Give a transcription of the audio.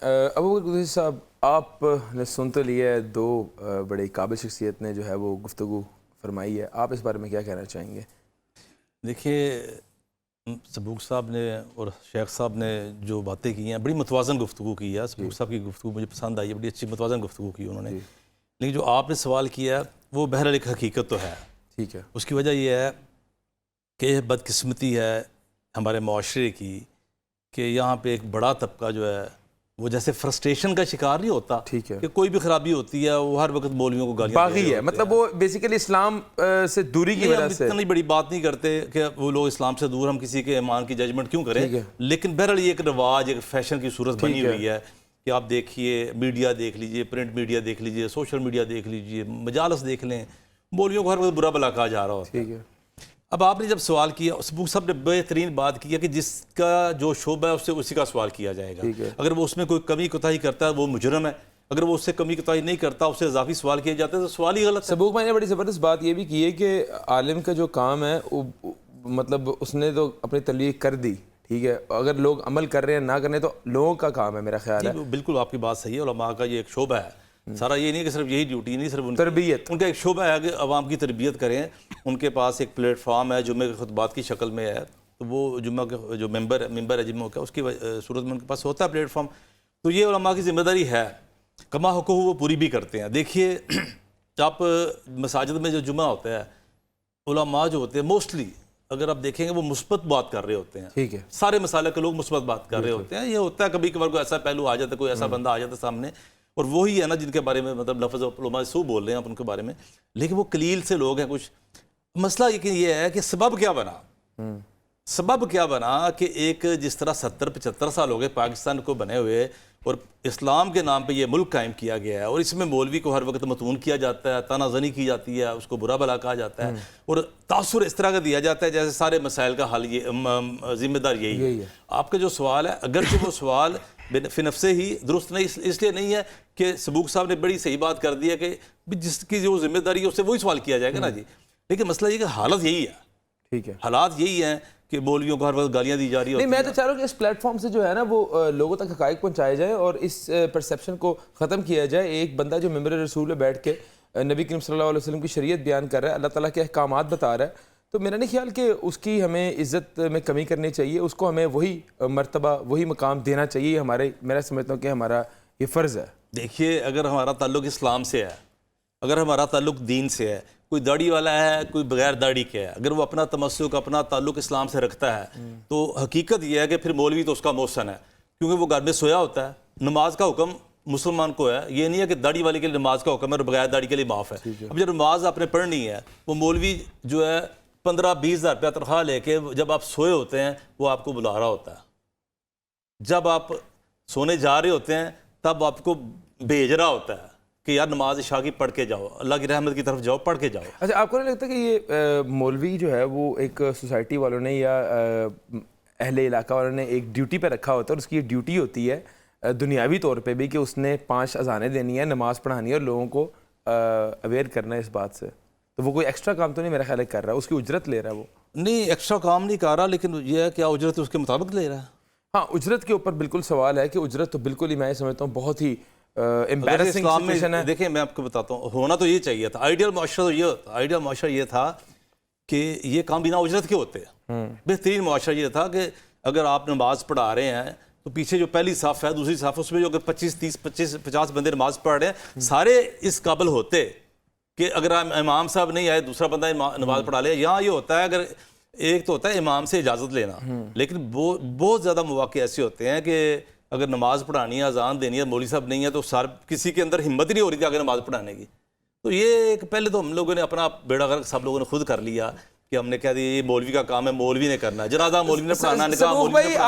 ابو بکر قدسی صاحب، آپ نے سن تو لیا ہے، دو بڑے قابل شخصیت نے جو ہے وہ گفتگو فرمائی ہے، آپ اس بارے میں کیا کہنا چاہیں گے؟ دیکھیے، سبوک صاحب نے اور شیخ صاحب نے جو باتیں کی ہیں، بڑی متوازن گفتگو کی ہے. سبوک صاحب کی گفتگو مجھے پسند آئی ہے، بڑی اچھی متوازن گفتگو کی انہوں نے. لیکن جو آپ نے سوال کیا وہ بہرحال ایک حقیقت تو ہے. ٹھیک ہے. اس کی وجہ یہ ہے کہ یہ بدقسمتی ہے ہمارے معاشرے کی کہ یہاں پہ ایک بڑا طبقہ جو ہے وہ جیسے فرسٹریشن کا شکار نہیں ہوتا. ٹھیک ہے. کہ کوئی بھی خرابی ہوتی ہے وہ ہر وقت مولویوں کو گالیاں باغی ہے، مطلب وہ بیسیکلی اسلام سے دوری کی وجہ سے. اتنی بڑی بات نہیں کرتے کہ وہ لوگ اسلام سے دور، ہم کسی کے ایمان کی ججمنٹ کیوں کریں. لیکن بہرحال یہ ایک رواج، ایک فیشن کی صورت بنی ہوئی ہے کہ آپ دیکھیے، میڈیا دیکھ لیجئے، پرنٹ میڈیا دیکھ لیجئے، سوشل میڈیا دیکھ لیجئے، مجالس دیکھ لیں، مولویوں کو ہر وقت برا بھلا کہا جا رہا ہوتا ہے. اب آپ نے جب سوال کیا، سبوک صاحب نے بہترین بات کی ہے کہ جس کا جو شعبہ ہے اس سے اسی کا سوال کیا جائے گا. اگر وہ اس میں کوئی کمی کوتاہی کرتا ہے وہ مجرم ہے، اگر وہ اس سے کمی کوتاہی نہیں کرتا، اس سے اضافی سوال کیے جاتے ہیں تو سوال ہی غلط ہے. سبوک بھائی نے بڑی زبردست بات یہ بھی کی ہے کہ عالم کا جو کام ہے مطلب اس نے تو اپنی تبلیغ کر دی، ٹھیک ہے، اگر لوگ عمل کر رہے ہیں نہ کرنے تو لوگوں کا کام ہے، میرا خیال ہے. بالکل آپ کی بات صحیح ہے. علماء کا یہ ایک شعبہ ہے سارا. یہ نہیں کہ صرف یہی ڈیوٹی نہیں، صرف تربیت، ان کا ایک شعبہ ہے کہ عوام کی تربیت کریں. ان کے پاس ایک پلیٹ فارم ہے، جمعہ کے خطبات کی شکل میں ہے، تو وہ جمعہ کے جو ممبر ہے جمعہ کا، اس کی صورت میں ان کے پاس ہوتا ہے پلیٹ فارم. تو یہ علماء کی ذمہ داری ہے، کما حقوق وہ پوری بھی کرتے ہیں. دیکھیے، آپ مساجد میں جو جمعہ ہوتا ہے، علماء جو ہوتے ہیں موسٹلی اگر آپ دیکھیں گے وہ مثبت بات کر رہے ہوتے ہیں. ٹھیک ہے. سارے مسائل کے لوگ مثبت بات کر رہے ہوتے ہیں. یہ ہوتا ہے کبھی کبھار کوئی ایسا پہلو آ جاتا ہے، کوئی ایسا بندہ آ جاتا ہے سامنے، اور وہی ہے نا جن کے بارے میں مطلب لفظ علماء سو بول رہے ہیں آپ ان کے بارے میں. لیکن وہ قلیل سے لوگ ہیں کچھ. مسئلہ یہ ہے کہ سبب کیا بنا، سبب کیا بنا کہ ایک جس طرح 70-75 سال ہو گئے پاکستان کو بنے ہوئے اور اسلام کے نام پہ یہ ملک قائم کیا گیا ہے، اور اس میں مولوی کو ہر وقت متون کیا جاتا ہے، تانا زنی کی جاتی ہے، اس کو برا بھلا کہا جاتا ہے، اور تاثر اس طرح کا دیا جاتا ہے جیسے سارے مسائل کا حل یہ ذمہ دار یہی ہے. آپ کا جو سوال ہے، اگرچہ وہ سوال فی نفسے ہی درست نہیں، اس لیے نہیں ہے کہ سبوک صاحب نے بڑی صحیح بات کر دی ہے کہ جس کی جو ذمہ داری ہے اس سے وہی سوال کیا جائے گا نا جی. لیکن مسئلہ یہ کہ حالت یہی ہے. ٹھیک ہے. حالات یہی ہیں کہ مولویوں کو ہر وقت گالیاں دی جا رہی ہیں. نہیں، میں تو چاہ رہا ہوں کہ اس پلیٹ فارم سے جو ہے نا وہ لوگوں تک حقائق پہنچائے جائیں اور اس پرسیپشن کو ختم کیا جائے. ایک بندہ جو ممبر رسول میں بیٹھ کے نبی کریم صلی اللہ علیہ وسلم کی شریعت بیان کر رہا ہے، اللہ تعالیٰ کے احکامات بتا رہا ہے، تو میرا نہیں خیال کہ اس کی ہمیں عزت میں کمی کرنی چاہیے. اس کو ہمیں وہی مرتبہ، وہی مقام دینا چاہیے. میں سمجھتا ہوں کہ ہمارا یہ فرض ہے. دیکھیے، اگر ہمارا تعلق اسلام سے ہے، اگر ہمارا تعلق دین سے ہے، کوئی داڑھی والا ہے، کوئی بغیر داڑھی کے ہے، اگر وہ اپنا تمسک، اپنا تعلق اسلام سے رکھتا ہے، تو حقیقت یہ ہے کہ پھر مولوی تو اس کا محسن ہے، کیونکہ وہ گھر میں سویا ہوتا ہے. نماز کا حکم مسلمان کو ہے، یہ نہیں ہے کہ داڑھی والے کے لیے نماز کا حکم ہے اور بغیر داڑھی کے لیے معاف ہے. اب جب نماز آپ نے پڑھنی ہے، وہ مولوی جو ہے 15-20 ہزار روپیہ تنخواہ لے کے جب آپ سوئے ہوتے ہیں وہ آپ کو بلا رہا ہوتا ہے. جب آپ سونے جا رہے ہوتے ہیں تب آپ کو بھیج رہا ہوتا ہے کہ یار نماز عشاء کی پڑھ کے جاؤ، اللہ کی رحمت کی طرف جاؤ، پڑھ کے جاؤ. اچھا، آپ کو نہیں لگتا کہ یہ مولوی جو ہے وہ ایک سوسائٹی والوں نے یا اہل علاقہ والوں نے ایک ڈیوٹی پہ رکھا ہوتا ہے، اور اس کی یہ ڈیوٹی ہوتی ہے دنیاوی طور پہ بھی کہ اس نے 5 اذانیں دینی ہے، نماز پڑھانی ہے اور لوگوں کو اویئر کرنا ہے اس بات سے، تو وہ کوئی ایکسٹرا کام تو نہیں میرا خیال ہے کر رہا ہے، اس کی اجرت لے رہا ہے. وہ نہیں ایکسٹرا کام نہیں کر رہا، لیکن یہ ہے کیا اجرت اس کے مطابق لے رہا ہے. ہاں، اجرت کے اوپر بالکل سوال ہے کہ اجرت تو بالکل ہی میں سمجھتا ہوں بہت ہی امبیرسنگ سچویشن ہے. دیکھیں، میں آپ کو بتاتا ہوں، ہونا تو یہ چاہیے تھا. آئیڈیل معاشرہ یہ تھا کہ یہ کام بنا اجرت کے ہوتے ہیں. بہترین معاشرہ یہ تھا کہ اگر آپ نماز پڑھا رہے ہیں تو پیچھے جو پہلی صف ہے، دوسری صف، اس میں جو اگر 25-30-50 بندے نماز پڑھ رہے ہیں، سارے اس قابل ہوتے کہ اگر امام صاحب نہیں آئے دوسرا بندہ نماز پڑھا لے. یہاں یہ ہوتا ہے اگر ایک تو ہوتا ہے امام سے اجازت لینا، لیکن بہت زیادہ مواقع ایسے ہوتے ہیں کہ اگر نماز پڑھانی ہے، اذان دینی ہے، مولوی صاحب نہیں ہے، تو کسی کے اندر ہمت ہی نہیں ہو رہی تھی آگے نماز پڑھانے کی. تو یہ ایک پہلے تو ہم لوگوں نے اپنا بیڑا غرق سب لوگوں نے خود کر لیا کہ ہم نے کہہ دیا یہ مولوی کا کام ہے، مولوی نے کرنا ہے، جنازہ مولوی نے پڑھانا، نکاح مولوی نے پڑھانا.